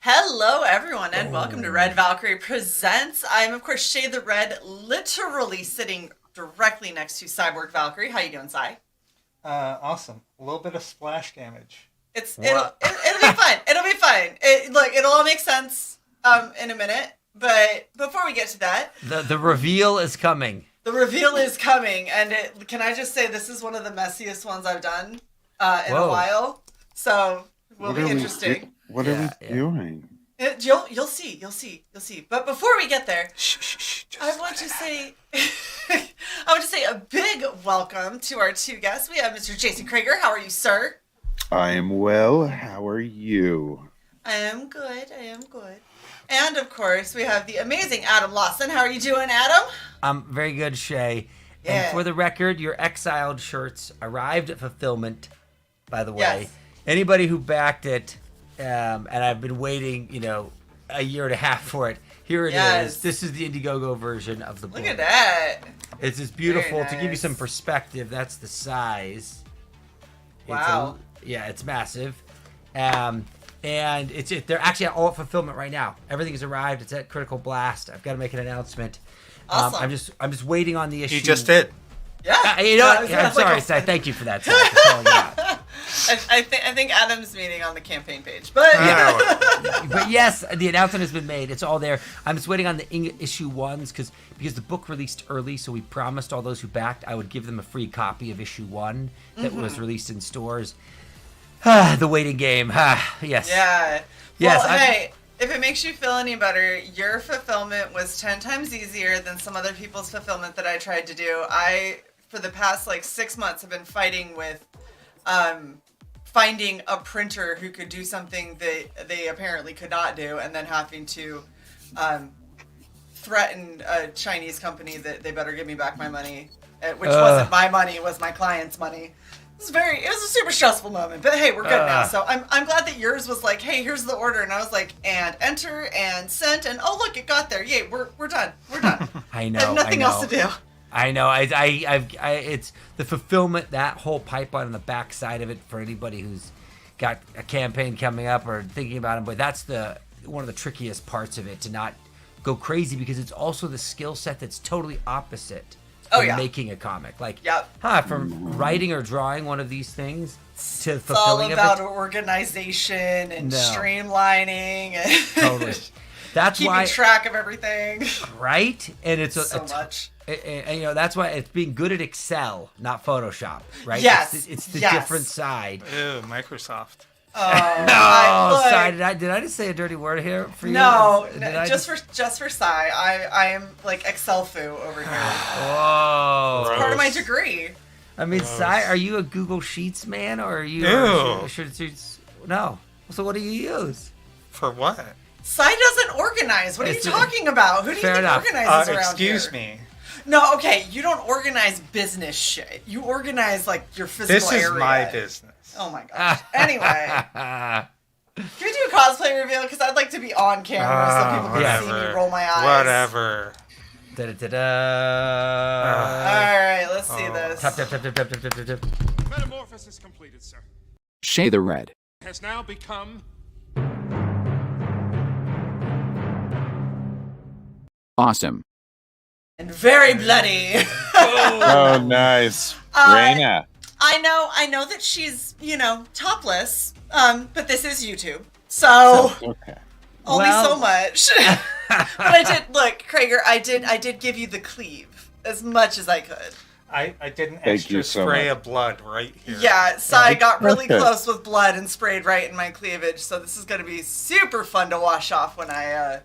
Hello, everyone, and welcome to Red Valkyrie Presents. I'm, of course, Shae the Red, literally sitting directly next to Cyborg Valkyrie. How you doing, Cy? Awesome. A little bit of splash damage. It'll be fine. It'll be fine. It'll all make sense in a minute. But before we get to that, the reveal is coming. The reveal is coming, and can I just say this is one of the messiest ones I've done in a while. So will be interesting. What are we doing? You'll see. But before we get there, I want to say a big welcome to our two guests. We have Mr. Jason Crager. How are you, sir? I am well. How are you? I am good. And of course, we have the amazing Adam Lawson. How are you doing, Adam? I'm very good, Shae. Yeah. And for the record, your exiled shirts arrived at fulfillment, by the way. Yes. Anybody who backed it, and I've been waiting, a year and a half for it. Here it is. This is the Indiegogo version of the book. Look at that. It's just beautiful. Nice. To give you some perspective, that's the size. Wow. It's massive. And they're actually all at fulfillment right now. Everything has arrived. It's at Critical Blast. I've got to make an announcement. Awesome. I'm just waiting on the issue. You just did. Yeah. I'm sorry, Sai. Thank you for that. Sorry for calling it out. I think Adam's meeting on the campaign page, but but yes, the announcement has been made. It's all there. I'm just waiting on the issue ones because the book released early, so we promised all those who backed I would give them a free copy of issue 1 that was released in stores. The waiting game. Yes. Yeah. Yes. Well, hey, if it makes you feel any better, your fulfillment was 10 times easier than some other people's fulfillment that I tried to do. For the past 6 months, have been fighting with finding a printer who could do something that they apparently could not do, and then having to threaten a Chinese company that they better give me back my money, which wasn't my money, it was my client's money. It was a super stressful moment, but hey, we're good now. So I'm glad that yours was like, hey, here's the order, and I was like, and enter and sent, and oh look, it got there. Yay, we're done. We're done. I know. I have nothing else to do. I know. It's the fulfillment, that whole pipeline on the back side of it for anybody who's got a campaign coming up or thinking about it. But that's one of the trickiest parts of it, to not go crazy, because it's also the skill set that's totally opposite from making a comic. From writing or drawing one of these things to fulfilling it's all about organization and streamlining and totally. That's keeping track of everything. Right? And it's so much. And that's why it's being good at Excel, not Photoshop, right? Yes. It's the different side. Ew, Microsoft. Sorry, did I just say a dirty word here for you? No, just for Sai. I am like Excel foo over here. Whoa. It's part of my degree. I mean, Sai, are you a Google Sheets man, or are you? No. So what do you use? For what? Sai doesn't organize. What are you talking about? Who do you think organizes around here? Excuse me. No, okay, you don't organize business shit. You organize your physical area. This is my business. Oh my gosh. Anyway. Can we do a cosplay reveal? Because I'd like to be on camera so people can see me roll my eyes. Whatever. Alright, let's see this. Tap. Metamorphosis completed, sir. Shae the Red Has now become awesome and very bloody. Oh, nice. Raina. I know that she's, topless, but this is YouTube. So, Okay. Only Well- so much. But I did look, Crager. I did give you the cleave as much as I could. I did an Thank extra you so spray much. of blood right here. Yeah, Sai got really Okay. close with blood and sprayed right in my cleavage. So this is going to be super fun to wash off when I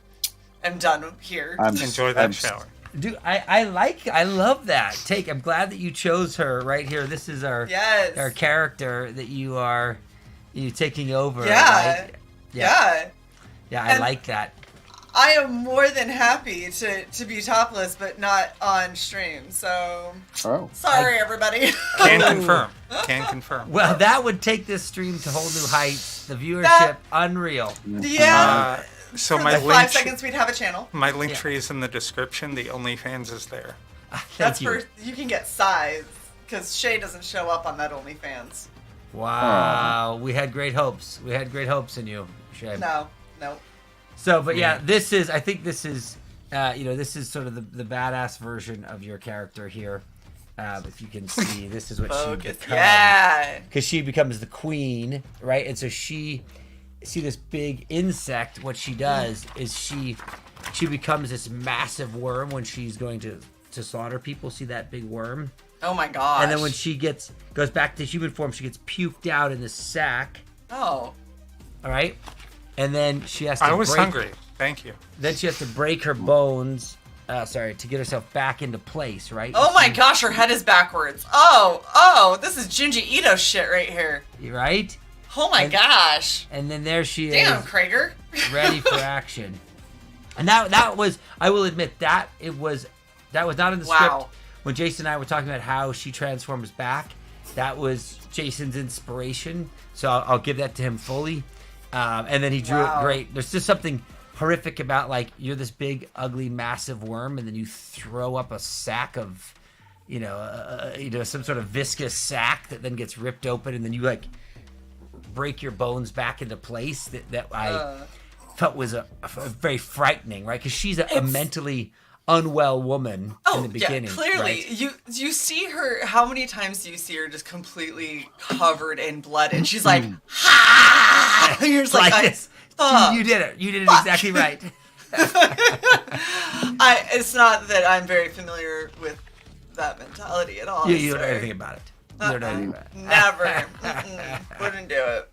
am done here. Enjoy that shower. Dude, I love that. I'm glad that you chose her right here. This is our Yes. our character that you taking over. Yeah. Right? Yeah. Yeah, I And- like that. I am more than happy to be topless, but not on stream. So Oh. sorry, everybody. Can confirm. Can confirm. Well, that would take this stream to whole new heights. The viewership, unreal. Yeah. So For my the 5 link, seconds we'd have a channel. my link Yeah. tree is in the description. The OnlyFans is there. Thank That's you. for you can get size because Shae doesn't show up on that OnlyFans. Wow, we had great hopes. We had great hopes in you, Shae. No. So, but yeah, I think this is, this is sort of the badass version of your character here. If you can see, this is what she Focus. becomes. Yeah. Because she becomes the queen, right? And so see this big insect. What she does is she becomes this massive worm when she's going to slaughter people. See that big worm? Oh my gosh. And then when she goes back to human form, she gets puked out in this sack. Oh. All right, and then she has to. I was break, hungry. Thank you. Then she has to break her bones. To get herself back into place, right? Oh my gosh, her head is backwards. Oh, this is Junji Ito shit right here. Right? Oh my gosh. And then there she Damn, is, Crager. ready for action. And that was, I will admit, that was not in the Wow. script. When Jason and I were talking about how she transforms back, that was Jason's inspiration. So I'll give that to him fully. And then he drew Wow. it great. There's just something horrific about, like, you're this big, ugly, massive worm, and then you throw up a sack of, some sort of viscous sack that then gets ripped open, and then you, like, break your bones back into place. That I felt was a very frightening, right? Because she's a mentally unwell woman in the beginning. Yeah, clearly. right? You see her, how many times do you see her just completely covered in blood and she's like, ha! And you're just like, this. You did it. You did it exactly right. It's not that I'm very familiar with that mentality at all. You don't know anything about it. You don't know anything about it. Never. Mm-mm. Wouldn't do it.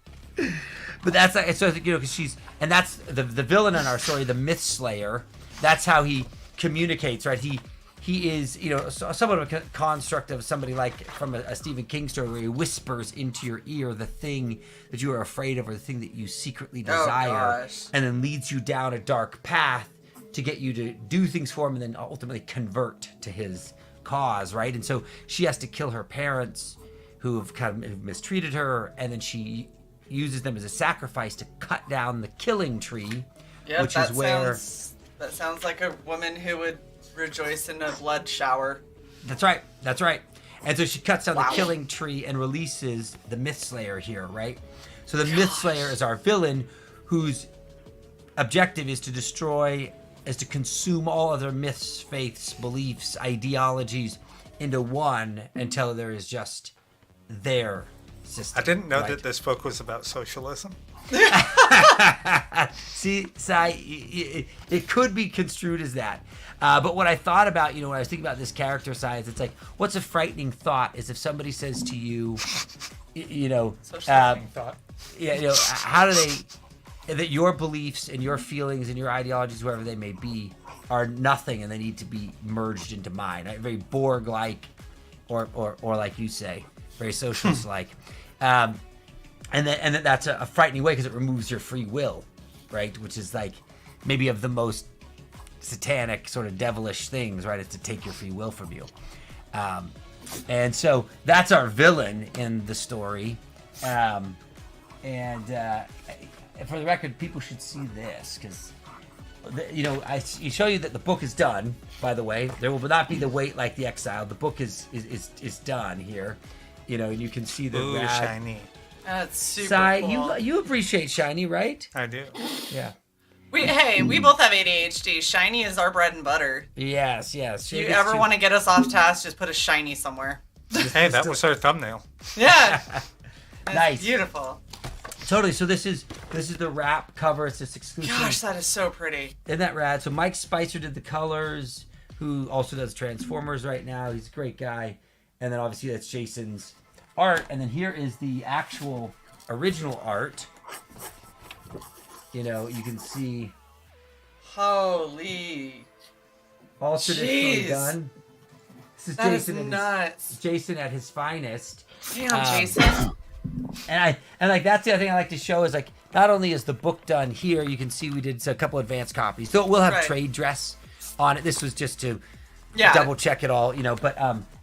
But that's like, so because and that's the villain in our story, the Myth Slayer. That's how he communicates, right? He is, somewhat of a construct of somebody like from a Stephen King story where he whispers into your ear the thing that you are afraid of or the thing that you secretly desire, and then leads you down a dark path to get you to do things for him and then ultimately convert to his cause, right? And so she has to kill her parents who have kind of mistreated her, and then she uses them as a sacrifice to cut down the killing tree, Yeah, which is where... That sounds like a woman who would rejoice in a blood shower. That's right. And so she cuts down the killing tree and releases the Myth Slayer here, right? So the Myth Slayer is our villain whose objective is to consume all other myths, faiths, beliefs, ideologies into one until there is just their system. I didn't know right? that this book was about socialism. See, Sai, it could be construed as that. But what I thought about, when I was thinking about this character size, it's like, what's a frightening thought is if somebody says to you, Thought. how do that your beliefs and your feelings and your ideologies, whoever they may be, are nothing and they need to be merged into mine. Right? Very Borg-like, or like you say, very socialist-like. And then that's a frightening way because it removes your free will, right? Which is like maybe of the most satanic sort of devilish things, right? Is to take your free will from you. And so that's our villain in the story. And for the record, people should see this because, I show you that the book is done, by the way. There will not be the wait like the Exile. The book is done here. And you can see the Ooh, rad... shiny. That's super Sai, cool. you appreciate shiny, right? I do. Yeah. We both have ADHD. Shiny is our bread and butter. Yes. If you ever want to get us off task, just put a shiny somewhere. Hey, that was our thumbnail. Yeah. Nice. Beautiful. Totally. So this is the wrap cover. It's this exclusive. Gosh, that is so pretty. Isn't that rad? So Mike Spicer did the colors, who also does Transformers right now. He's a great guy. And then obviously that's Jason's art. And then here is the actual original art. You know, you can see Holy. all traditionally Jeez. done. This is That is Jason nuts. Jason at his finest. Damn, Jason. And like that's the other thing I like to show is like not only is the book done here, you can see we did a couple advanced copies. So we'll have Right. trade dress on it. This was just to Yeah. double check it all, you know. But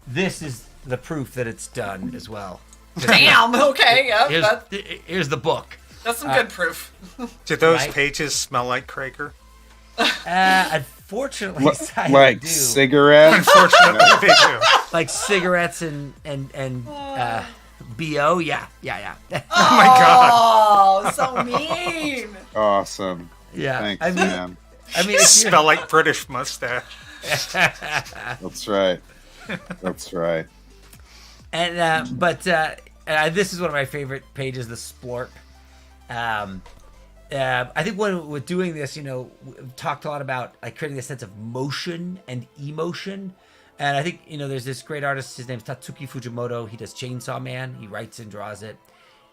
this is the proof that it's done as well. Damn. Okay. Yep. Here's the book. That's some good proof. Do those Right. pages smell like Crager? Unfortunately, I Like do. cigarettes. Unfortunately, they do. Like cigarettes and BO. Yeah. Oh my god. Oh, so mean. Awesome. Yeah. Thanks, I mean, man. if you're- Smell like British mustache. That's right. That's right. And this is one of my favorite pages, the splorp. I think when we're doing this, you know, we've talked a lot about like creating a sense of motion and emotion. And I think, you know, there's this great artist, his name's Tatsuki Fujimoto. He does Chainsaw Man. He writes and draws it.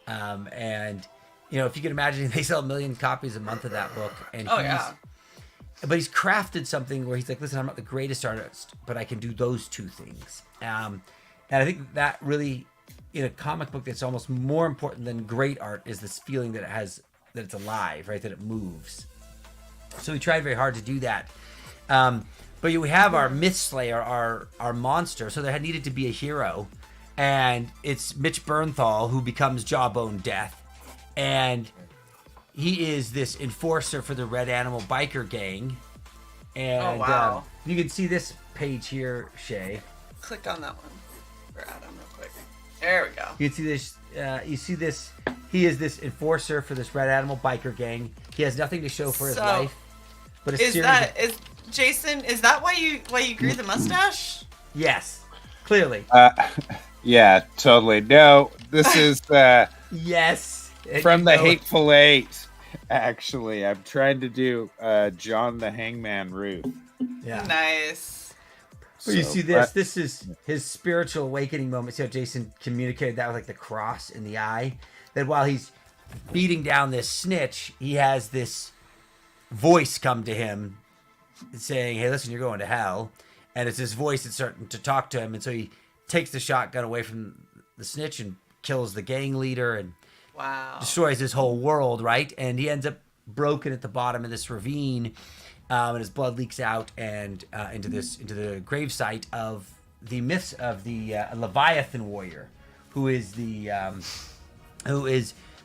And, you know, if you can imagine, they sell 1 million copies a month of that book. And but he's crafted something where he's like, listen, I'm not the greatest artist, but I can do those two things. And I think that really, in a comic book that's almost more important than great art, is this feeling that it has, that it's alive, right? That it moves. So we tried very hard to do that. But we have our Myth Slayer, our monster. So there had needed to be a hero. And it's Mitch Bernthal who becomes Jawbone Death. And he is this enforcer for the Red Animal Biker Gang. And Oh, wow. you can see this page here, Shae. Click on that one for Adam real quick. There we go. You can see this. You see this. He is this enforcer for this Red Animal Biker Gang. He has nothing to show for his So, life, but a Is series. Jason? Is that why you grew the mustache? Yes, clearly. Yeah, totally. No, this is Yes. And from you the know- Hateful Eight. Actually, I'm trying to do John the Hangman Ruth. Yeah. Nice. But you So see this. that- This is his spiritual awakening moment. See how Jason communicated that with like the cross in the eye. That while he's beating down this snitch, he has this voice come to him saying, "Hey, listen, you're going to hell." And it's this voice that's starting to talk to him, and so he takes the shotgun away from the snitch and kills the gang leader and Wow. destroys his whole world, right? And he ends up broken at the bottom of this ravine, and his blood leaks out and into the gravesite of the myths of the Leviathan warrior, who is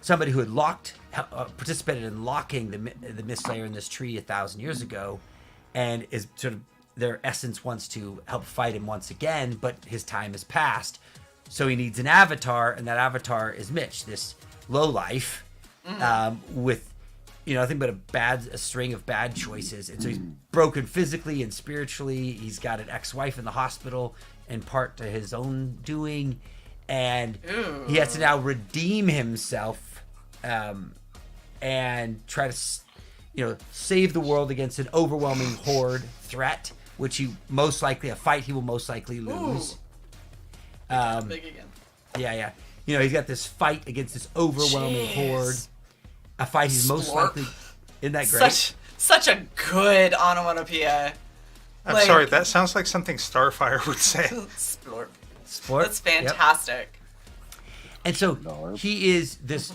somebody who had participated in locking the Myth Slayer in this tree 1,000 years ago, and is sort of their essence wants to help fight him once again, but his time has passed. So he needs an avatar, and that avatar is Mitch, this lowlife, with, you know, nothing but a string of bad choices. And so he's broken physically and spiritually. He's got an ex-wife in the hospital, in part to his own doing. And he has to now redeem himself and try to, you know, save the world against an overwhelming horde threat, which he will most likely lose. Big again. Yeah. You know, he's got this fight against this overwhelming horde. A fight he's most Splorp. likely... Isn't that great? Such a good onomatopoeia. I'm sorry, that sounds like something Starfire would say. Splorp. Splorp? That's Yep. fantastic. And so he is this,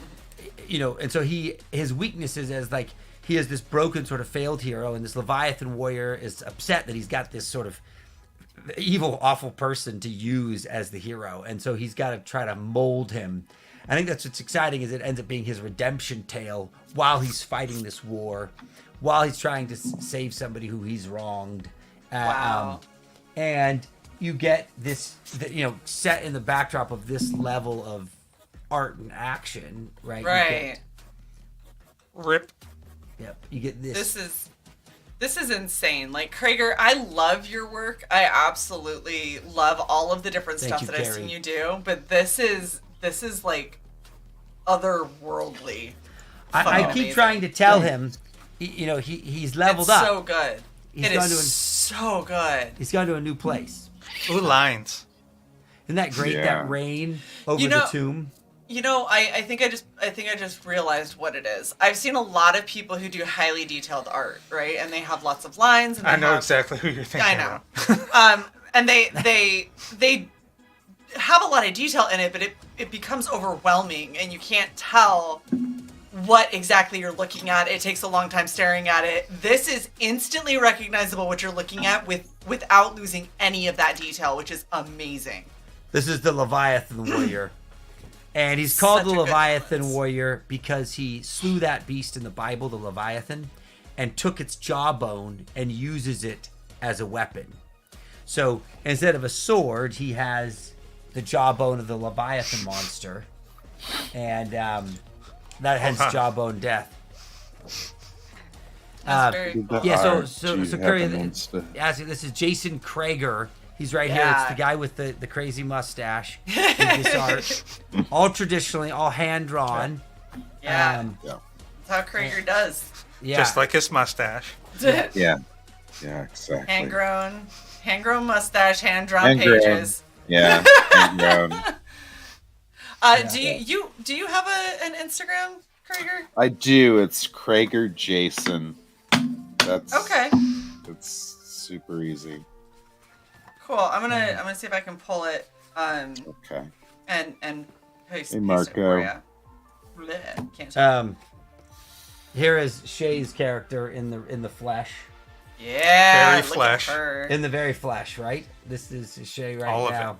you know, and so his weaknesses as like, he is this broken sort of failed hero, and this Leviathan warrior is upset that he's got this sort of evil, awful person to use as the hero. And so he's got to try to mold him. I think that's what's exciting, is it ends up being his redemption tale while he's fighting this war, while he's trying to save somebody who he's wronged. Wow. And you get this, you know, set in the backdrop of this level of art and action, right? Right. You get this. This is insane. Like, Crager, I love your work. I absolutely love all of the different Thank stuff you, that I've Carrie. seen you do. But this is like otherworldly. I keep amazing. trying to tell him, he's leveled It's up. so good. He's It gone is to so good. He's gone to a new place. Ooh, lines. Isn't that great? Yeah. That rain over You know- the tomb. I think I just realized what it is. I've seen a lot of people who do highly detailed art, right? And they have lots of lines. And I know have, exactly who you're thinking I know. about. And they have a lot of detail in it, but it becomes overwhelming, and you can't tell what exactly you're looking at. It takes a long time staring at it. This is instantly recognizable what you're looking at without losing any of that detail, which is amazing. This is the Leviathan warrior. And he's called Such the a good Leviathan choice. warrior because he slew that beast in the Bible, the Leviathan, and took its jawbone and uses it as a weapon. So instead of a sword, he has the jawbone of the Leviathan monster. And that hence jawbone death. That's very Did cool. that- Yeah, Art, so do you Curry, have an Insta? this is Jason Crager. He's right here. Yeah. It's the guy with the crazy mustache. With this art. All traditionally, all hand drawn. Yeah, Yeah. that's how Crager does. Yeah. Just like his mustache. Yeah. Yeah, exactly. Hand-grown mustache, hand-drawn Hand-grown. pages. Yeah. Hand-grown. Do you have an Instagram, Crager? I do. It's Crager Jason. That's Okay, It's super easy. cool. I'm gonna see if I can pull it Okay. and paste Hey, it Marco. for you. Bleh, can't say. Here is Shae's character in the flesh, Yeah, Very look at flesh. her. in the very flesh, right? This is Shae right All of now.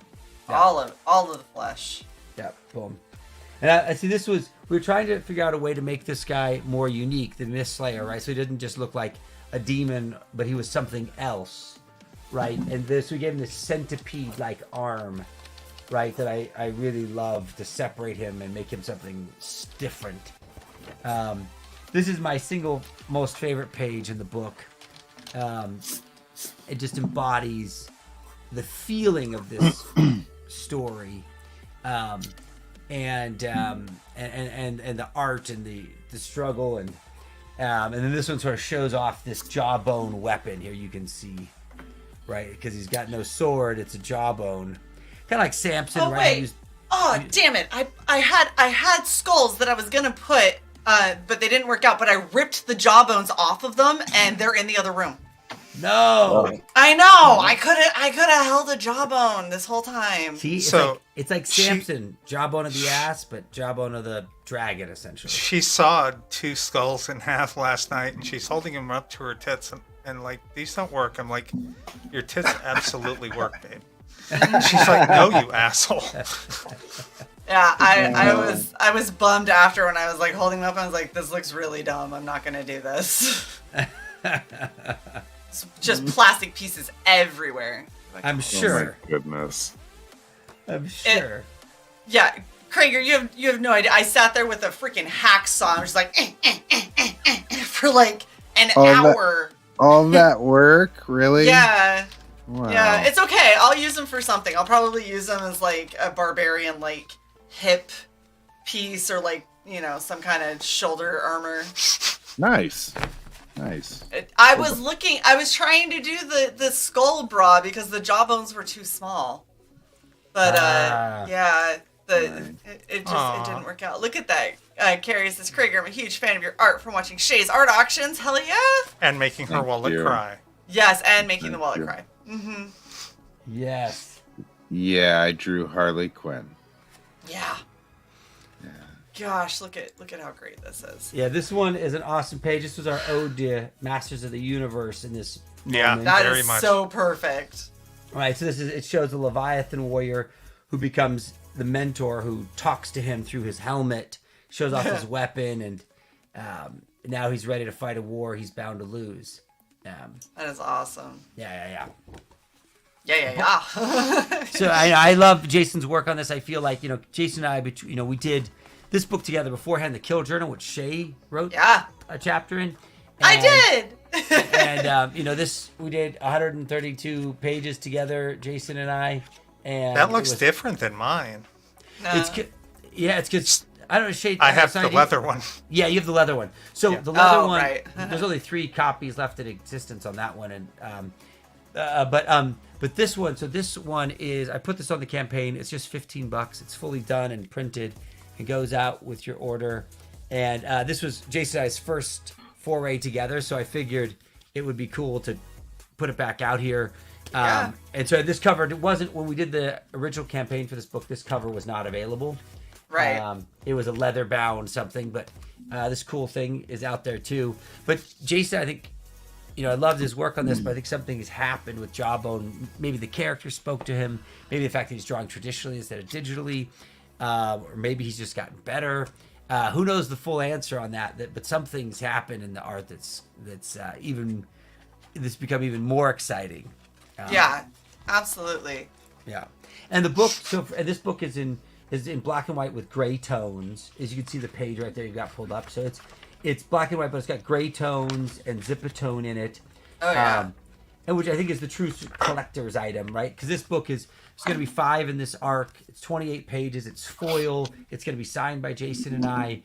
it. all of the flesh. Yeah, boom. And I see. We were trying to figure out a way to make this guy more unique than Mist Slayer, right? So he didn't just look like a demon, but he was something else, right? And we gave him this centipede-like arm, right? That I really love to separate him and make him something different. This is my single most favorite page in the book. It just embodies the feeling of this story, and the art and the struggle, and then this one sort of shows off this jawbone weapon. Here you can see, right, because he's got no sword; it's a jawbone, kind of like Samson, Oh right? wait! Oh damn it! I had skulls that I was gonna put, but they didn't work out. But I ripped the jawbones off of them, and they're in the other room. No, I know. I could have held a jawbone this whole time. see, So, it's like Samson, jawbone of the ass, but jawbone of the dragon, essentially. She sawed 2 skulls in half last night, and she's holding them up to her tits, and like, these don't work. I'm like, your tits absolutely work, babe. She's like, no, you asshole. Yeah, I was bummed after when I was like holding them up. I was like, this looks really dumb. I'm not gonna do this. It's just plastic pieces everywhere. I'm Oh sure. my goodness. I'm sure. Yeah, Crager, you have no idea. I sat there with a freaking hacksaw. I was like for like an hour. All that work, really? Yeah. Wow. Yeah, it's okay. I'll use them for something. I'll probably use them as like a barbarian like hip piece or like, some kind of shoulder armor. Nice. I was trying to do the skull bra because the jawbones were too small. But yeah, it didn't work out. Look at that. Carrie says, Crager, I'm a huge fan of your art from watching Shae's art auctions. Hell yeah. And making her Thank wallet you. cry. Yes, and making the Thank wallet you. cry. Mm-hmm. Yes. Yeah, I drew Harley Quinn. Yeah. Gosh, look at how great this is. Yeah, this one is an awesome page. This was our ode to Masters of the Universe in this Yeah. moment. That Very is much. so perfect. Right, so it shows the Leviathan warrior who becomes the mentor who talks to him through his helmet, shows off his weapon, and now he's ready to fight a war he's bound to lose. That is awesome. Yeah. Yeah. So I love Jason's work on this. I feel like, Jason and I, we did this book together beforehand, The Kill Journal, which Shae wrote Yeah. a chapter in. I did. And this we did 132 pages together, Jason and I. And That looks it was, different than mine. It's good. Yeah, it's good. I don't know, Shae. I have the Sandy- leather one. Yeah, you have the leather one. So Yeah. the leather Oh, one, right. there's only 3 copies left in existence on that one, and but this one. So this one is, I put this on the campaign. It's just $15. It's fully done and printed. It goes out with your order, and this was Jason and I's first foray together. So I figured it would be cool to put it back out here. Yeah. And so this cover, it wasn't when we did the original campaign for this book. This cover was not available. Right. It was a leather bound something, but this cool thing is out there too. But Jason, I think, I loved his work on this, but I think something has happened with Jawbone. Maybe the character spoke to him. Maybe the fact that he's drawing traditionally instead of digitally, or maybe he's just gotten better. Who knows the full answer on that? But something's happened in the art that's become even more exciting. Yeah, absolutely. Yeah, and the book. And this book is in black and white with gray tones. As you can see, the page right there you've got pulled up. So it's black and white, but it's got gray tones and zip-a-tone in it. Oh yeah. And which I think is the true collector's item, right? Because this book it's going to be 5 in this arc. It's 28 pages. It's foil. It's going to be signed by Jason and I.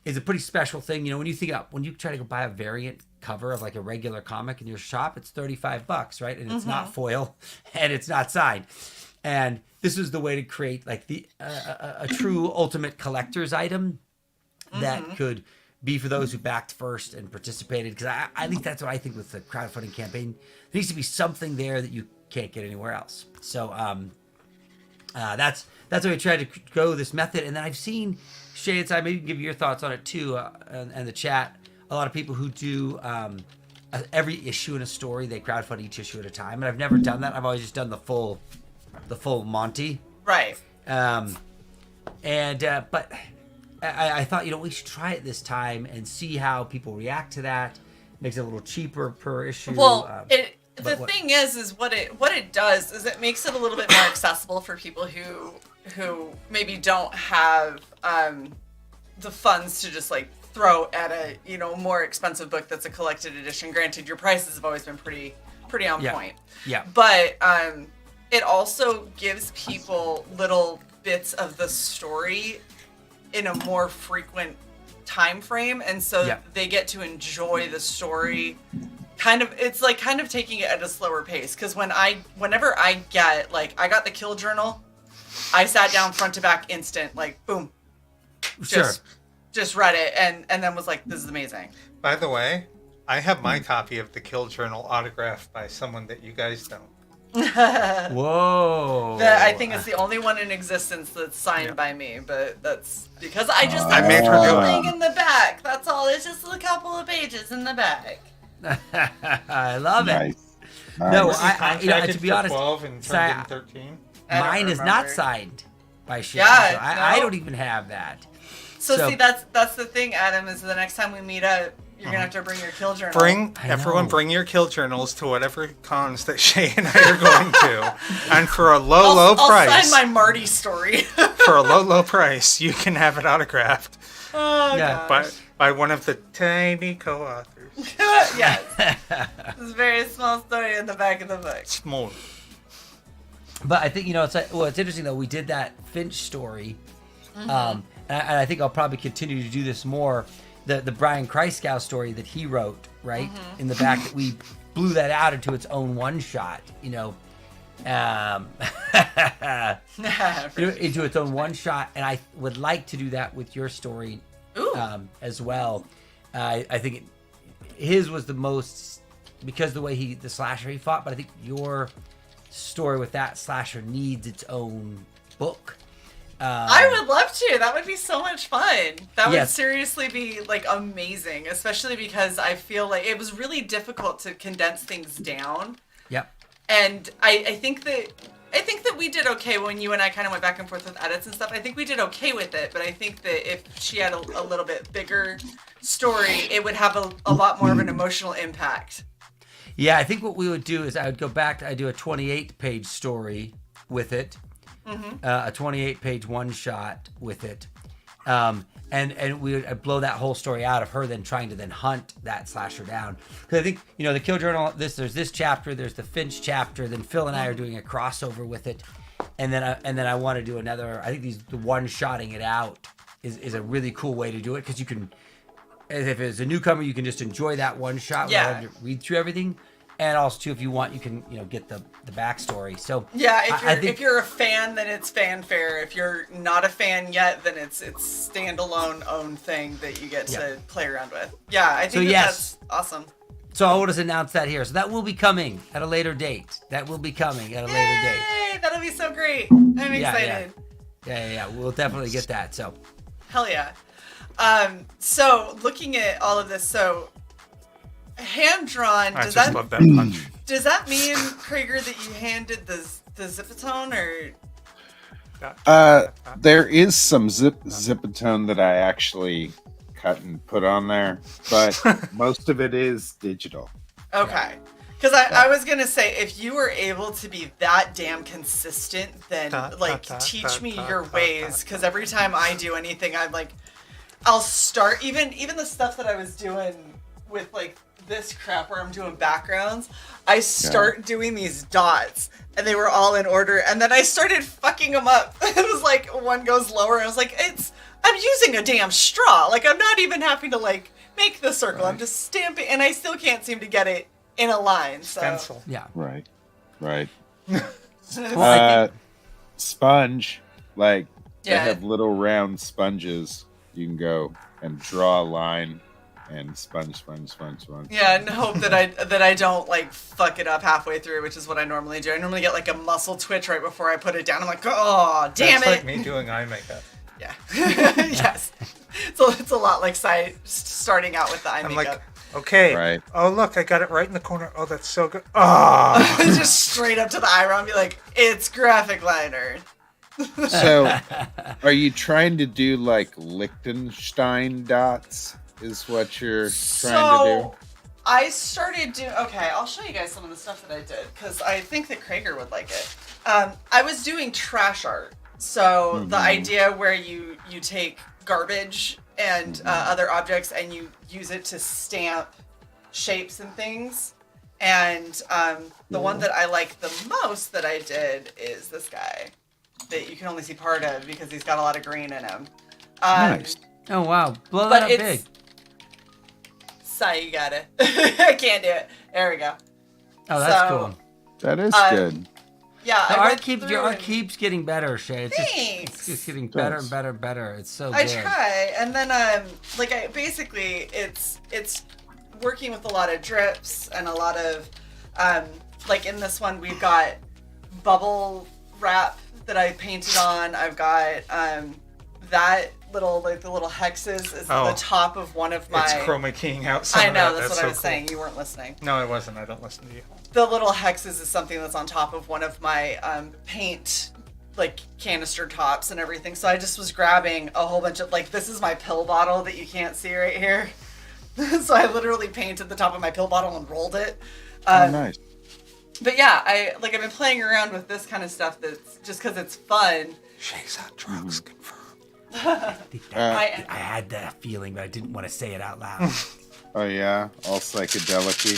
It's a pretty special thing. When you try to go buy a variant cover of like a regular comic in your shop, it's $35, right? And it's not foil, and it's not signed. And this is the way to create like a true ultimate collector's item that could be for those who backed first and participated. Because I think that's what I think with the crowdfunding campaign. There needs to be something there that you can't get anywhere else. So that's why we tried to go this method. And then I've seen Shae and I, maybe give you your thoughts on it too, and the chat. A lot of people who do every issue in a story, they crowdfund each issue at a time. And I've never done that. I've always just done the full Monty. Right. But I thought, we should try it this time and see how people react to that. Makes it a little cheaper per issue. Well, the thing is what it does is it makes it a little bit more accessible for people who maybe don't have the funds to just like throw at a more expensive book that's a collected edition. Granted, your prices have always been pretty on point. Yeah. But it also gives people little bits of the story in a more frequent time frame, and so they get to enjoy the story. It's like kind of taking it at a slower pace. Because whenever I get I got the Kill Journal, I sat down front to back instant, like boom, just read it and then was like, this is amazing. By the way, I have my copy of the Kill Journal autographed by someone that you guys don't. Whoa. I think it's the only one in existence that's signed by me, but that's because I just I made her do it. thing in the back. That's all. It's just a couple of pages in the back. I love it. Nice. No, Was he contracted to be for honest, 12 and turned in 13? mine is not signed by Shae. Yeah, so I don't even have that. So see, that's the thing, Adam. Is the next time we meet up, you're gonna have to bring your Kill Journal. Bring your Kill Journals to whatever cons that Shae and I are going to, and for a low price. I'll sign my Marty story. For a low price, you can have it autographed. Oh, gosh. By one of the tiny co-authors. Yes. This is a very small story in the back of the book. Small. But I think it's it's interesting though. We did that Finch story, and I think I'll probably continue to do this more. The Brian Kreisgau story that he wrote, right in the back, that we blew that out into its own one shot. Into its own one shot, and I would like to do that with your story as well. I think his was the most, because the way the slasher he fought, but I think your story with that slasher needs its own book. I would love to. That would be so much fun. That would seriously be amazing, especially because I feel like it was really difficult to condense things down. Yep. And I think that we did okay when you and I kind of went back and forth with edits and stuff. I think we did okay with it, but I think that if she had a little bit bigger story, it would have a lot more of an emotional impact. Yeah, I think what we would do is I would go back. I do a 28-page story with it, a 28-page one-shot with it, and we would blow that whole story out of her then trying to then hunt that slasher down. Because I think the Kill Journal. There's this chapter. There's the Finch chapter. Then Phil and I are doing a crossover with it, and then I want to do another. I think the one-shotting it out is a really cool way to do it because you can, if it's a newcomer, you can just enjoy that one shot Yeah. without having to read through everything. And also, too, if you want, you can get the backstory. So Yeah, I think if you're a fan, then it's fanfare. If you're not a fan yet, then it's standalone own thing that you get to play around with. Yeah, I think that's awesome. So I will just announce that here. So that will be coming at a later date. Later date. Yay! That'll be so great. I'm excited. Yeah. We'll definitely get that. So Hell yeah. So looking at all of this, so hand drawn. I just love that punch. Does that mean, Crager, that you handed the zipatone or? There is some zipatone that I actually cut and put on there, but most of it is digital. Okay. Because I was going to say, if you were able to be that damn consistent, then, teach me your ways. Because every time I do anything, I'm like, I'll start, even the stuff that I was doing with, like, this crap where I'm doing backgrounds, I start doing these dots, and they were all in order, and then I started fucking them up. It was like, one goes lower, and I was like, I'm using a damn straw. Like, I'm not even having to, like, make the circle. Right. I'm just stamping, and I still can't seem to get it in a line. So. Stencil. Yeah. Right. Sponge, like, they have little round sponges. You can go and draw a line and sponge. Yeah, and hope that I don't like fuck it up halfway through, which is what I normally do. I normally get like a muscle twitch right before I put it down. I'm like, oh, damn That's it. like me doing eye makeup. Yeah. Yes. So it's a lot like starting out with the eye I'm makeup. like, okay. Right. Oh, look, I got it right in the corner. Oh, that's so good. Oh. Just straight up to the eyebrow and be like, it's graphic liner. So, are you trying to do like Liechtenstein dots? Is what you're trying to do? I started doing. Okay, I'll show you guys some of the stuff that I did because I think that Crager would like it. I was doing trash art. So the idea where you take garbage and other objects and you use it to stamp shapes and things. And the one that I like the most that I did is this guy that you can only see part of because he's got a lot of green in him. Nice. Oh wow, blow that up big. Cyborg, you got it. I can't do it. There we go. Oh, that's cool. That is good. Yeah, your art keeps getting better, Shae. Thanks. It's just getting better and better and better. It's so good. I try, and then basically it's working with a lot of drips and a lot of like in this one we've got bubble wrap that I painted on. I've got that little the little hexes is the top of one of my. It's chroma keying out. Some I of know that. that's what so I was cool. saying. You weren't listening. No, I wasn't. I don't listen to you. The little hexes is something that's on top of one of my paint like canister tops and everything. So I just was grabbing a whole bunch of like this is my pill bottle that you can't see right here. So I literally painted the top of my pill bottle and rolled it. Nice. But yeah, I've been playing around with this kind of stuff that's just because it's fun. Shae's on drugs, confirmed. I had that feeling, but I didn't want to say it out loud. Oh yeah, all psychedelic-y.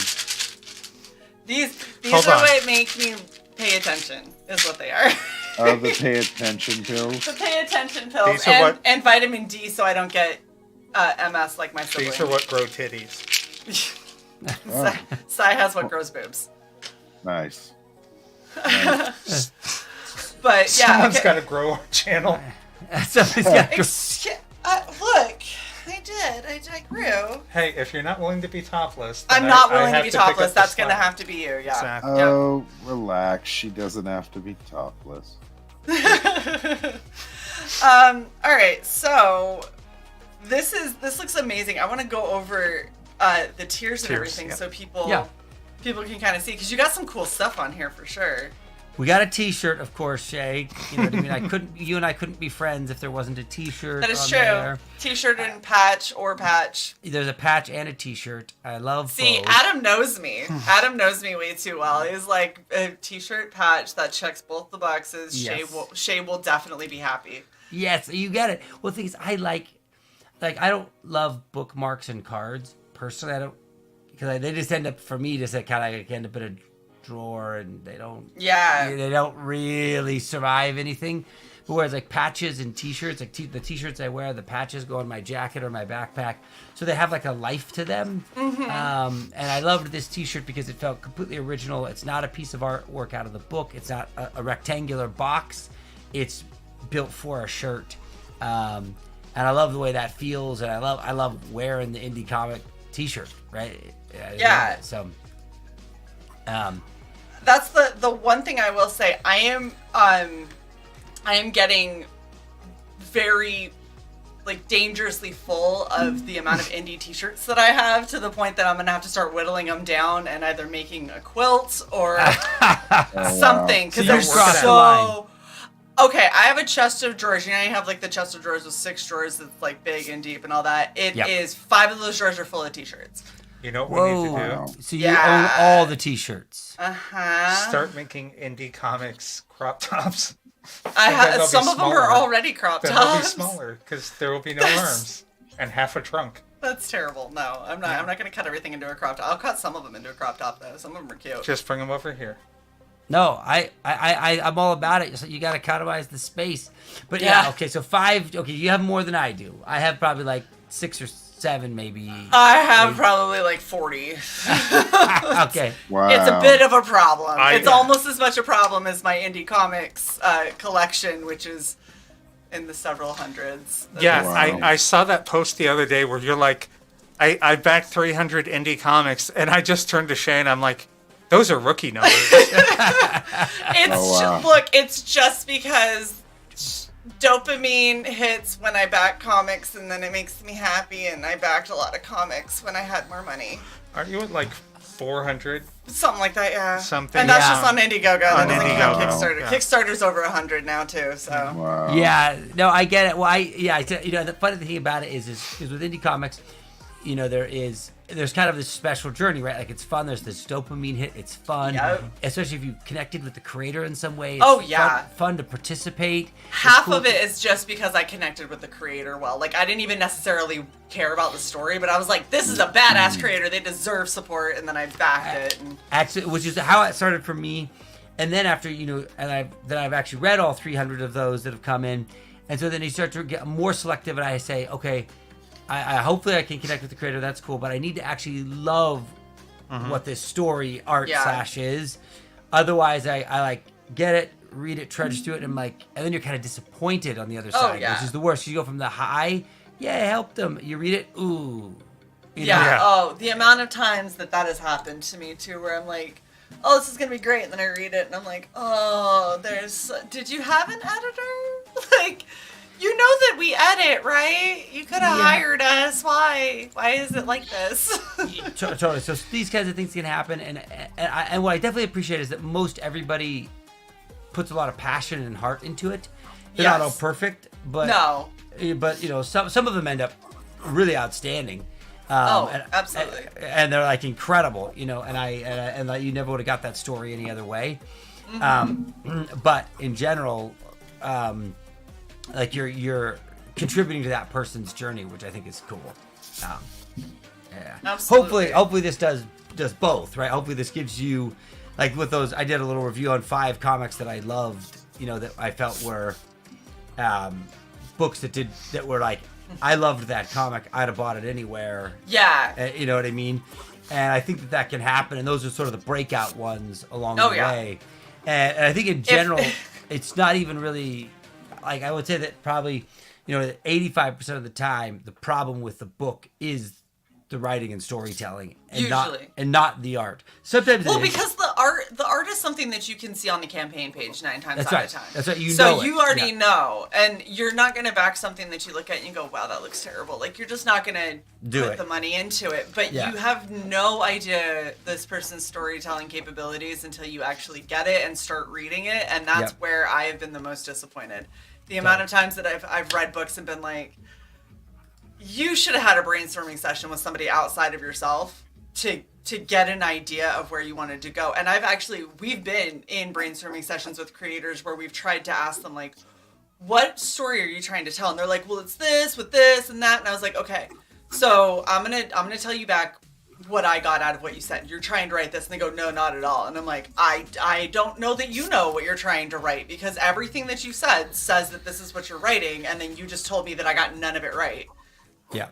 These Hold are on. what make me pay attention. Is what they are. Oh, the pay attention pills. The pay attention pills These are what- and vitamin D, so I don't get MS like my sibling. These are what grow titties. Sai has what grows boobs. Nice. But yeah, Someone's okay. got to grow our channel. Somebody's got to Look, I did. I grew. Hey, if you're not willing to be topless, then I'm not I willing to have be pick up topless. the That's gonna slack. have to be you. Yeah. Exactly. Oh, relax. She doesn't have to be topless. All right. So this looks amazing. I want to go over the tiers and everything yeah. so people can kind of see because you got some cool stuff on here for sure. We got a T-shirt, of course, Shae. You know what I mean? You and I couldn't be friends if there wasn't a T-shirt. That is on true. There. T-shirt and patch or patch. There's a patch and a T-shirt. I love. See, both. Adam knows me. Adam knows me way too well. He's like a T-shirt patch that checks both the boxes. Yes. Shae will definitely be happy. Yes, you get it. Well, the thing is, I like I don't love bookmarks and cards personally. I don't because they just end up for me just kind of end up in a drawer and they don't. Yeah. They don't really survive anything. who wears like patches and t-shirts, like the t-shirts I wear, the patches go on my jacket or my backpack, so they have like a life to them. And I loved this t-shirt because it felt completely original. It's not a piece of artwork out of the book. It's not a rectangular box. It's built for a shirt. And I love the way that feels, and I love wearing the indie comic t-shirt, right? Yeah. So that's the one thing I will say. I am getting very like dangerously full of the amount of indie t-shirts that I have, to the point that I'm gonna have to start whittling them down and either making a quilt or something, because So they're you've crossed the so line. okay. I have a chest of drawers. You know, you have like the chest of drawers with 6 drawers that's like big and deep and all that. It is 5 of those drawers are full of t-shirts. You know what we need to Whoa! do? So you own all the t-shirts. Start making indie comics crop tops. I And then they'll have be some of them are smaller. already crop Then they'll be tops. smaller because there will be no arms and half a trunk. That's terrible. No, I'm not. I'm not going to cut everything into a crop top. I'll cut some of them into a crop top though. Some of them are cute. Just bring them over here. No, I'm all about it. So you got to economize the space. But yeah, okay. So 5. Okay, you have more than I do. I have probably like 6 or 7, maybe. I have probably like 40. Okay. Wow. It's a bit of a problem. It's Yeah. almost as much a problem as my indie comics collection, which is in the several hundreds. Yeah, Wow. I saw that post the other day where you're like, I backed 300 indie comics, and I just turned to Shae and I'm like, those are rookie numbers. Look, it's just because dopamine hits when I back comics, and then it makes me happy, and I backed a lot of comics when I had more money. Aren't you at like 400? Something like that, yeah. Something, And that's yeah. just on Indiegogo. That On doesn't count Indiegogo, Kickstarter. yeah. Kickstarter's over 100 now too. So Wow. Yeah, no, I get it. Well, you know, the funny thing about it is with indie comics, you know, there's kind of this special journey, right? Like, it's fun. There's this dopamine hit. It's fun, Yep. especially if you connected with the creator in some way. It's Oh, yeah. fun to participate. It's half cool of it is just because I connected with the creator well. Like, I didn't even necessarily care about the story, but I was like, this is a badass creator. They deserve support, and then I backed it. And Actually, which is how it started for me. And then after, you know, and I've actually read all 300 of those that have come in, and so then you start to get more selective, and I say, okay, I hopefully I can connect with the creator. That's cool, but I need to actually love what this story art slash is. Otherwise, I like get it, read it, trudge through it, and I'm like, and then you're kind of disappointed on the other side, yeah. which is the worst. You go from the high, yeah, I helped them. You read it, ooh, you know? yeah. Oh, the amount of times that has happened to me too, where I'm like, oh, this is gonna be great, and then I read it, and I'm like, oh, did you have an editor? Like, you know that we edit, right? You could have hired us. Why is it like this? Totally. So these kinds of things can happen, and what I definitely appreciate is that most everybody puts a lot of passion and heart into it. They're not all perfect, but No. But you know, some of them end up really outstanding. Absolutely. And they're like incredible, you know. And you never would have got that story any other way. But in general, like you're contributing to that person's journey, which I think is cool. Yeah. Absolutely. Hopefully this does both, right? Hopefully this gives you, like with those, I did a little review on 5 comics that I loved, you know, that I felt were books that were like, I loved that comic, I'd have bought it anywhere. Yeah. You know what I mean? And I think that can happen, and those are sort of the breakout ones along the way. And I think in general, it's not even really, like, I would say that probably, you know, 85% of the time, the problem with the book is the writing and storytelling, and Usually. not the art. Sometimes Well, it is. because the art is something that you can see on the campaign page 9 times That's out right. of 10. That's right. You so know it. you already Yeah. know, and you're not going to back something that you look at and you go, "Wow, that looks terrible." Like, you're just not going to Do put it. the money into it. But Yeah. you have no idea this person's storytelling capabilities until you actually get it and start reading it, and that's Yep. where I have been the most disappointed. The amount of times that I've read books and been like, you should have had a brainstorming session with somebody outside of yourself to get an idea of where you wanted to go. And we've been in brainstorming sessions with creators where we've tried to ask them, like, what story are you trying to tell? And they're like, well, it's this with this and that. And I was like, okay, so I'm gonna tell you back what I got out of what you said. You're trying to write this, and they go, no, not at all. And I'm like, I don't know that you know what you're trying to write, because everything that you said says that this is what you're writing, and then you just told me that I got none of it right. Yeah.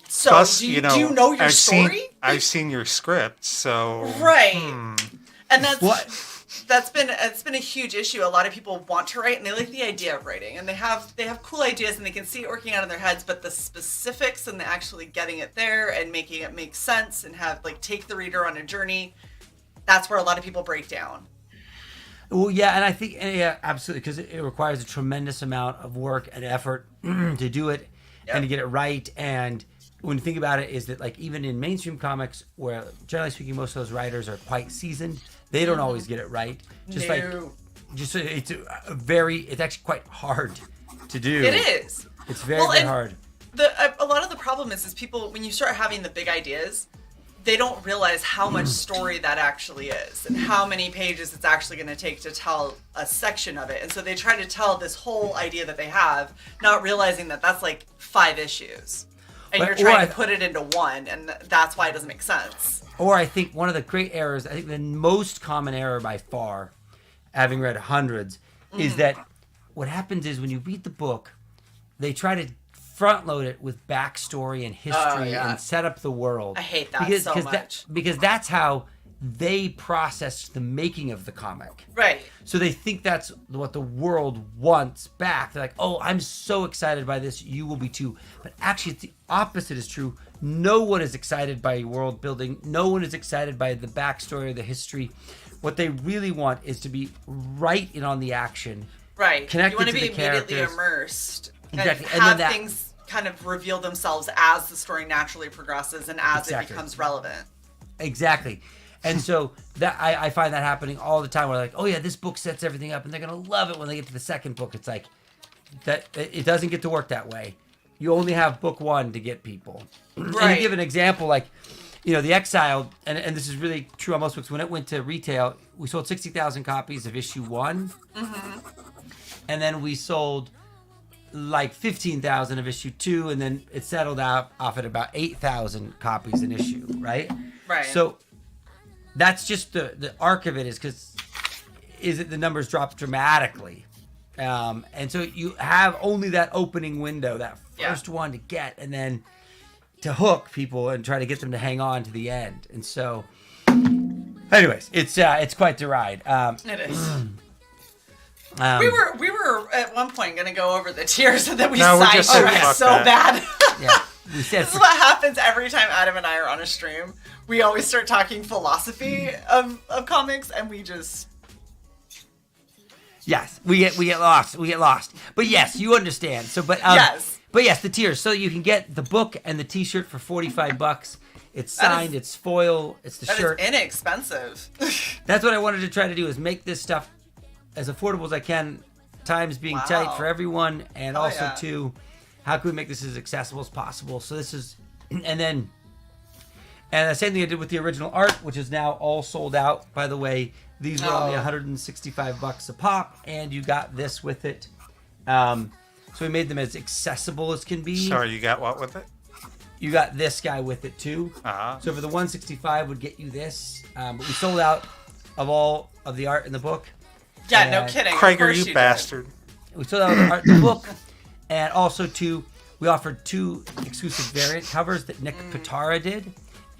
So Plus, do you know your story? I've seen your script, so Right. And that's What? it's been a huge issue. A lot of people want to write, and they like the idea of writing, and they have cool ideas, and they can see it working out in their heads, but the specifics and the actually getting it there and making it make sense and have take the reader on a journey, that's where a lot of people break down. Well, yeah, and I think absolutely, because it requires a tremendous amount of work and effort to do it and to get it right. And when you think about it, is that even in mainstream comics, where generally speaking most of those writers are quite seasoned, they don't always get it right. It's actually quite hard to do. It is. It's very hard. A lot of the problem is people, when you start having the big ideas, they don't realize how much story that actually is and how many pages it's actually going to take to tell a section of it. And so they try to tell this whole idea that they have, not realizing that that's 5 issues. And you're trying to put it into one, and that's why it doesn't make sense. Or I think one of the great errors, I think the most common error by far, having read hundreds, is that what happens is when you read the book, they try to front load it with backstory and history and set up the world. I hate that so much. Because that's how they process the making of the comic. Right. So they think that's what the world wants back. They're like, oh, I'm so excited by this. You will be too. But actually, it's the opposite is true. No one is excited by world building. No one is excited by the backstory or the history. What they really want is to be right in on the action. Right. Connected you want to to be the immediately characters. Immersed. Exactly. And have things kind of reveal themselves as the story naturally progresses and as it becomes relevant. Exactly. And so that I find that happening all the time. Where they're like, oh yeah, this book sets everything up, and they're gonna love it when they get to the second book. It's like that. It doesn't get to work that way. You only have book 1 to get people. Right. And to give an example, The Exiled, and this is really true on most books. When it went to retail, we sold 60,000 copies of issue 1, and then we sold 15,000 of issue 2, and then it settled out off at about 8,000 copies an issue. Right. Right. So that's just the arc of it is that the numbers drop dramatically. And so you have only that opening window, that first one to get, and then to hook people and try to get them to hang on to the end. And so, anyways, it's quite the ride. It is. We were at one point going to go over the tiers, and then we sidetracked so bad. Yeah. We said this is what happens every time Adam and I are on a stream. We always start talking philosophy of comics, and we just... Yes, we get lost. But yes, you understand. So, yes, the tiers. So you can get the book and the T-shirt for $45. It's signed. It's foil. It's the shirt. That is inexpensive. That's what I wanted to try to do, is make this stuff as affordable as I can. Times being tight for everyone, and also too, how can we make this as accessible as possible? So this is, and the same thing I did with the original art, which is now all sold out. By the way, these were only $165 a pop, and you got this with it. So we made them as accessible as can be. Sorry, you got what with it? You got this guy with it too. So for the $165 would get you this, but we sold out of all of the art in the book. Yeah, no kidding. Crager, you bastard. We sold out of the art in the book, and also we offered 2 exclusive variant covers that Nick Pitara did.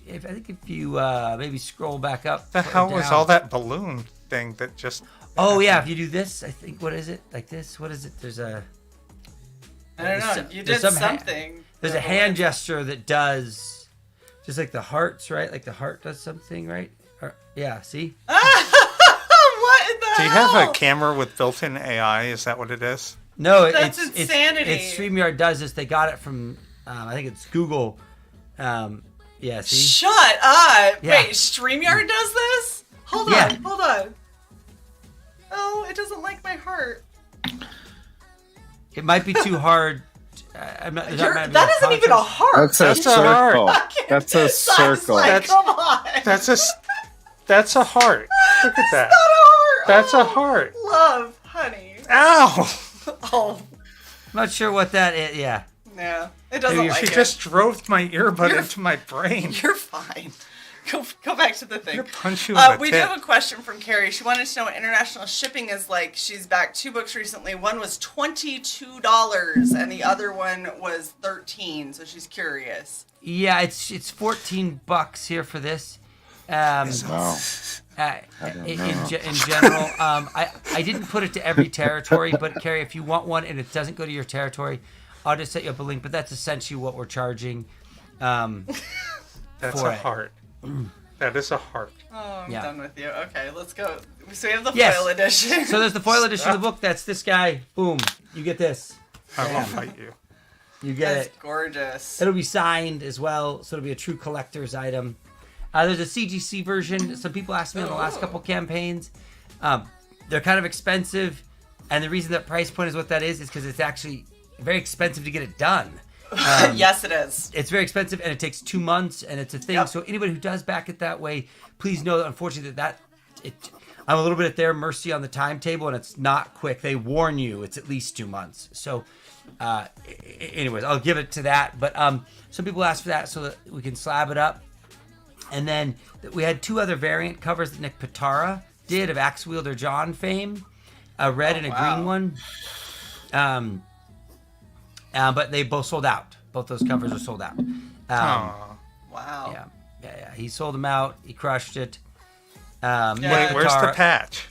I think if you maybe scroll back up. The hell was all that balloon thing that just... Oh, yeah, if you do this, I think, what is it? Like this? What is it? There's a... I don't know. You did something. There's a hand gesture that does... Just like the hearts, right? Like the heart does something, right? Yeah, see? What in the hell? Do you have a camera with built-in AI? Is that what it is? No, That's insanity. It's StreamYard does this. They got it from, I think it's Google. Yeah, see? Shut up. Yeah. Wait, StreamYard does this? Hold on. Oh, it doesn't like my heart. It might be too hard. That isn't even a heart. That's a circle. That's a circle. Come on. That's a heart. Look at that. Not a heart. That's a heart. Love, honey. Ow! Oh. I'm not sure what that is. Yeah. Yeah, it doesn't Maybe like She it. just drove my earbud You're- into my brain. You're fine. Go back to the thing. I'm gonna punch you in the We do tit. have a question from Carrie. She wanted to know what international shipping is like. She's backed 2 books recently. One was $22 and the other one was $13. So she's curious. Yeah, it's $14 here for this. Wow. In general, I didn't put it to every territory, but Carrie, if you want one and it doesn't go to your territory, I'll just set you up a link. But that's essentially what we're charging. That's for a it. heart. That is a heart. Oh, I'm Yeah. done with you. Okay, let's go. So we have the Yes. foil edition. So there's the foil edition of the book. That's this guy. Boom. You get this. I will fight you. You get That's it. gorgeous. It'll be signed as well, so it'll be a true collector's item. There's a CGC version. Some people asked me on the last couple campaigns. They're kind of expensive, and the reason that price point is what that is because it's actually very expensive to get it done. Yes, it is. It's very expensive, and it takes 2 months, and it's a thing. Yep. So anybody who does back it that way, please know that unfortunately I'm a little bit at their mercy on the timetable, and it's not quick. They warn you it's at least 2 months. So, anyways, I'll give it to that. But some people asked for that so that we can slab it up. And then we had 2 other variant covers that Nick Pitara did of Axe Wielder John fame, a red and a wow. green one. But they both sold out. Both those covers are sold out. Aw. Wow. Yeah. He sold them out. He crushed it. Yeah. Wait, where's the patch?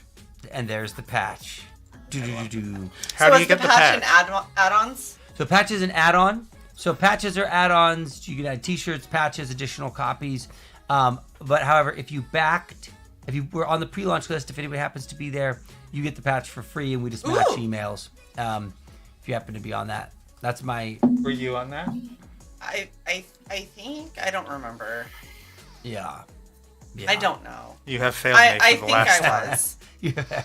And there's the patch. Do-do-do-do. How So do is you get the patch patch? and add-ons? So patch is an add-on. So patches are add-ons. You can add t-shirts, patches, additional copies. But however, if you were on the pre-launch list, if anybody happens to be there, you get the patch for free, and we just match Ooh. emails. If you happen to be on that, that's my Were you on that? I think I don't remember. yeah. I don't know. You have failed me I for the think last I time. was. Yeah.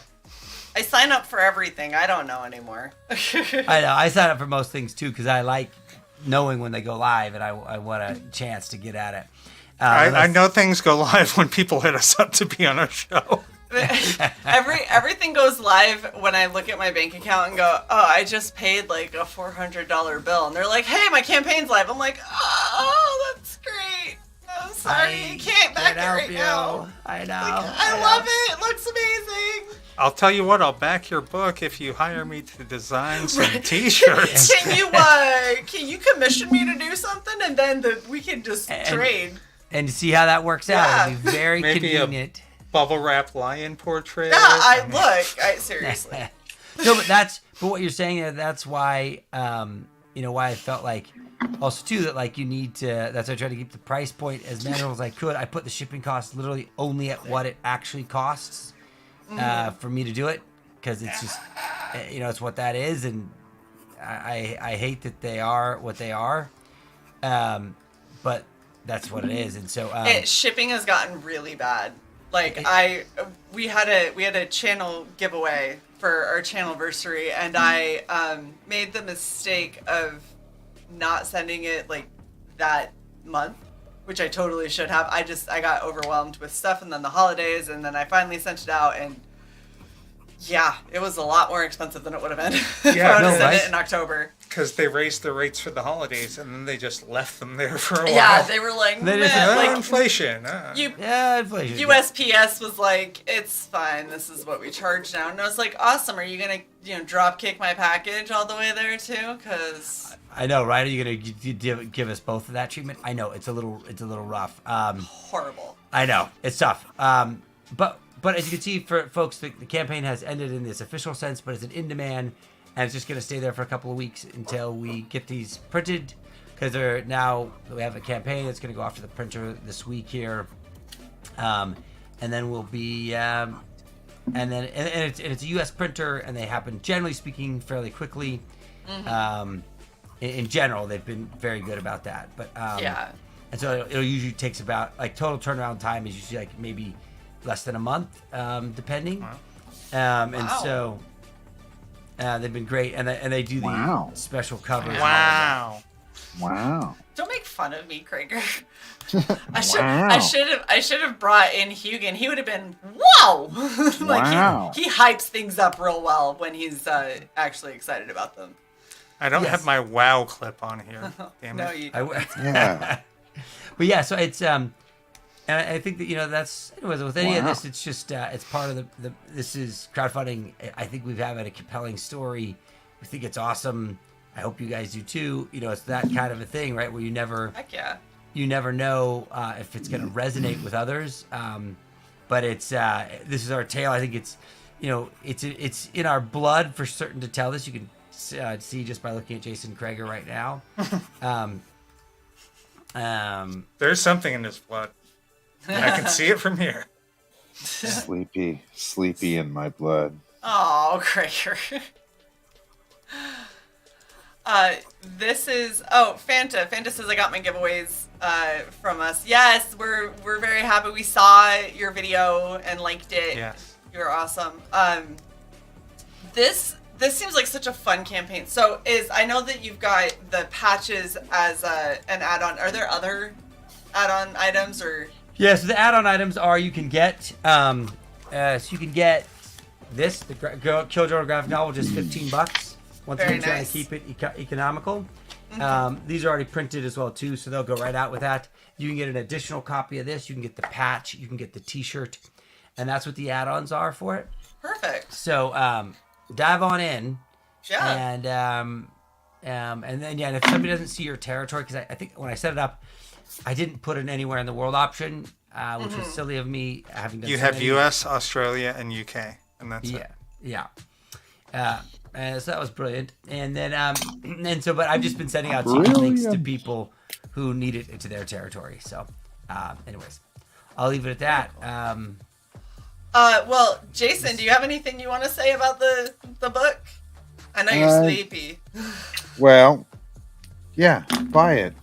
I sign up for everything. I don't know anymore. I know. I sign up for most things too because I like knowing when they go live, and I want a chance to get at it. I know things go live when people hit us up to be on our show. Everything goes live when I look at my bank account and go, oh, I just paid like a $400 bill, and they're like, hey, my campaign's live. I'm like, oh, that's great. I'm sorry, you can't back it right now. I know. I love it. It looks amazing. I'll tell you what, I'll back your book if you hire me to design some t-shirts. Can you commission me to do something, and then we can just trade? And to see how that works out, it'll be very Maybe convenient. Bubble wrap lion portrait. Yeah, seriously. No, but what you're saying, that's why, why I felt like, also too, that like you need to, that's why I tried to keep the price point as manageable as I could. I put the shipping cost literally only at what it actually costs for me to do it, because it's just, it's what that is, and I hate that they are what they are, but that's what it is, and so shipping has gotten really bad. Like we had a channel giveaway for our channelversary, and I made the mistake of not sending it like that month, which I totally should have. I got overwhelmed with stuff, and then the holidays, and then I finally sent it out, and yeah, it was a lot more expensive than it would have been if I would have sent it in October. Because they raised the rates for the holidays, and then they just left them there for a while. Yeah, they were like, They just- inflation. inflation. USPS was like, it's fine. This is what we charge now. And I was like, awesome. Are you gonna, drop kick my package all the way there too? Because I know, right? Are you gonna give us both of that treatment? I know it's a little rough. horrible. I know it's tough. But as you can see, for folks, the campaign has ended in this official sense, but it's an in-demand, and it's just going to stay there for a couple of weeks until we get these printed, because we have a campaign that's going to go off to the printer this week here, and then we'll be, and it's a U.S. printer, and they happen, generally speaking, fairly quickly. In general, they've been very good about that, but Yeah. and so it'll usually takes about, like, total turnaround time is usually like maybe less than a month, depending. And Wow. so they've been great, and they do the Wow. special covers. Wow. Wow. Don't make fun of me, Crager. Wow. I should have brought in Hugan. He would have been wow. Wow. He hypes things up real well when he's actually excited about them. I don't Yes. have my WoW clip on here. Damn No, it. you. Yeah. But yeah, so it's and I think that that's anyways, with any of Wow. this, it's just it's part of the this is crowdfunding. I think we've had a compelling story. We think it's awesome. I hope you guys do too. It's that kind of a thing, right? Where you never Heck yeah. know if it's going to resonate with others. But it's this is our tale. I think it's it's in our blood for certain to tell this. You can see just by looking at Jason Crager right now. There's something in his blood. I can see it from here. Sleepy in my blood. Oh, Crager. This is Fanta. Fanta says I got my giveaways from us. Yes, we're very happy. We saw your video and liked it. Yes. You're awesome. This seems like such a fun campaign. So I know that you've got the patches as an add-on. Are there other add-on items or? Yeah, so the add-on items are you can get this, the Killjoy graphic novel, just $15. Once Very again, trying nice. to keep it economical. These are already printed as well too, so they'll go right out with that. You can get an additional copy of this. You can get the patch. You can get the T-shirt, and that's what the add-ons are for it. Perfect. So dive on in, Yeah. and then and if somebody doesn't see your territory, because I think when I set it up, I didn't put it anywhere in the world option, which was silly of me having done. You so have many. US, Australia, and UK, and that's it. Yeah. So that was brilliant. And then, but I've just been sending out secret links to people who need it into their territory. So, anyways, I'll leave it at that. Well, Jason, do you have anything you want to say about the book? I know you're sleepy. Well, yeah, buy it.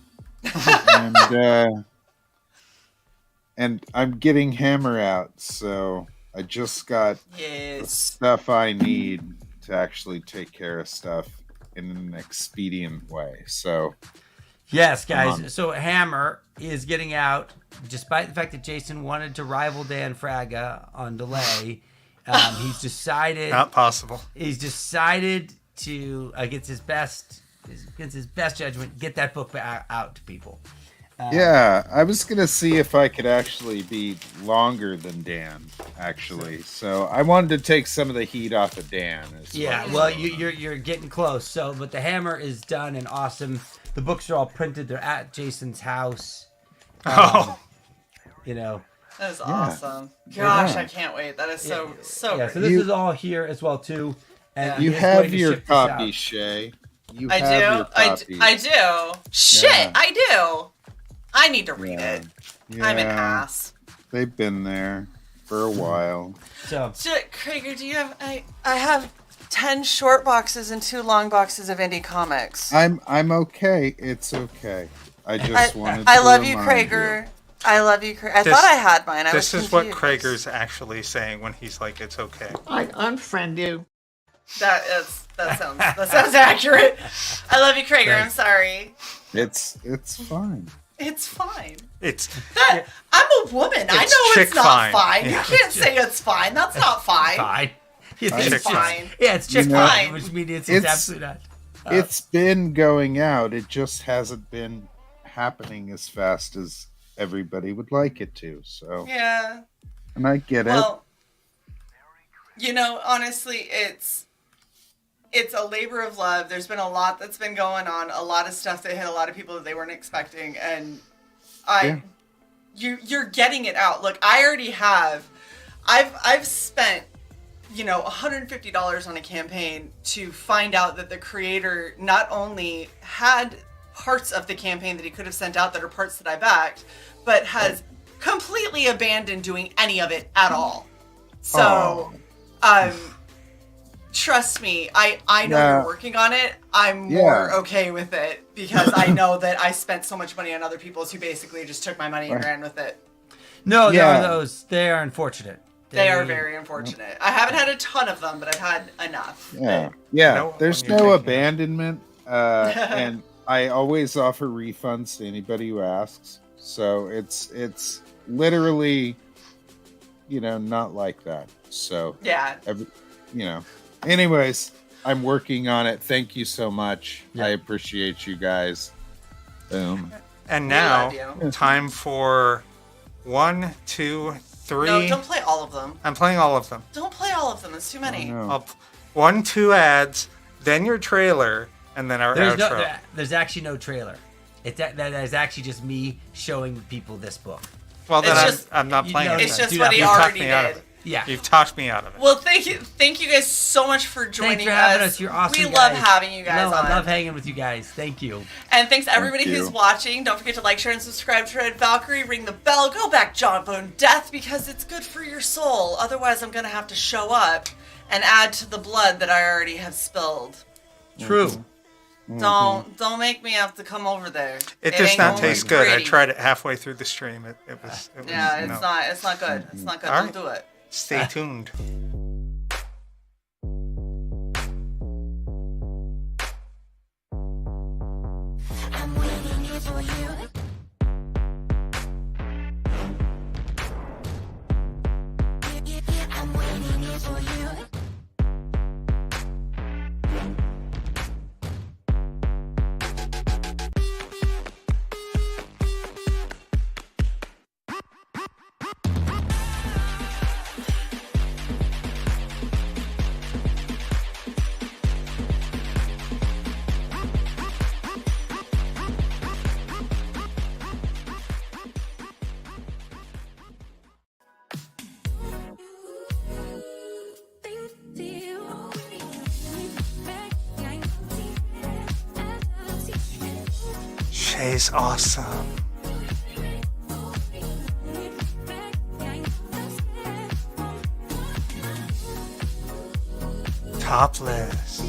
And I'm getting Hammer out, so I just got the Yes. stuff I need to actually take care of stuff in an expedient way. So Yes, Come on. guys. So Hammer is getting out, despite the fact that Jason wanted to rival Dan Fraga on delay. He's decided. Not possible. He's decided to against his best judgment, get that book out to people. yeah, I was gonna see if I could actually be longer than Dan, actually. So I wanted to take some of the heat off of Dan. Yeah, well, you're getting close. So, but the Hammer is done and awesome. The books are all printed. They're at Jason's house. Oh. That is awesome. Gosh, I can't wait. That is so Yeah. great. So this is all here as well too. And You he is have going to your ship this out. copy, Shae. You I have do. your copy. I do. Shit, Yeah. I do. I need to read Yeah. it. I'm an Yeah. ass. They've been there for a while. So Crager, do you have? I have 10 short boxes and 2 long boxes of indie comics. I'm okay. It's okay. I just wanted. I to love you, remind Crager. I love you, Crager. I This- thought I had mine. I This was is what confused. Crager's actually saying when he's like, it's okay. I unfriend you. That sounds accurate. I love you, Crager. I'm Thanks. sorry. It's fine. It's fine. It's I'm a woman. I It's know chick it's not fine. fine. Yeah. You can't say it's fine. That's not fine. fine. You It's think chick fine. Yeah, it's chick You know, fine, which means it's it's- absolutely not. It's been going out. It just hasn't been happening as fast as everybody would like it to. So, Yeah. and I get it. Well, honestly, it's a labor of love. There's been a lot that's been going on, a lot of stuff that hit a lot of people that they weren't expecting, and you're getting it out. Look, I already have. I've spent $150 on a campaign to find out that the creator not only had parts of the campaign that he could have sent out that are parts that I backed, but has completely abandoned doing any of it at all. So, trust me, I know Yeah. you're working on it. I'm more okay with it because I know that I spent so much money on other people's who basically just took my money and ran with it. No, there Yeah. are those. They are unfortunate. They are very unfortunate. I haven't had a ton of them, but I've had enough. Yeah, No, there's when you're no taking it. abandonment, and I always offer refunds to anybody who asks. So it's literally, not like that. So Yeah. anyways, I'm working on it. Thank you so much. Yeah. I appreciate you guys. Boom. And We now, love you. time for 1, 2, 3. No, don't play all of them. I'm playing all of them. Don't play all of them. It's too many. Oh, no. I'll 1, 2 ads, then your trailer, and then our outro. There's actually no trailer. That is actually just me showing people this book. Well, then It's just- I'm not playing it. It's then. just Do what that. he You've talked already me out of did. it. Yeah. You've talked me out of it. Well, thank you guys so much for joining Thanks for having us. You're awesome. We guys. love having you guys No, on. I love hanging with you guys. Thank you. And thanks to everybody Thank you. who's watching. Don't forget to like, share, and subscribe to Red Valkyrie. Ring the bell. Go back Jawbone Death because it's good for your soul. Otherwise, I'm going to have to show up and add to the blood that I already have spilled. True. Don't make me have to come over there. It does ain't not gonna taste be good. I pretty. tried it halfway through the stream. It was Yeah, no. it's not good. It's not good. All Don't do it. Stay tuned. Shae's awesome. Topless.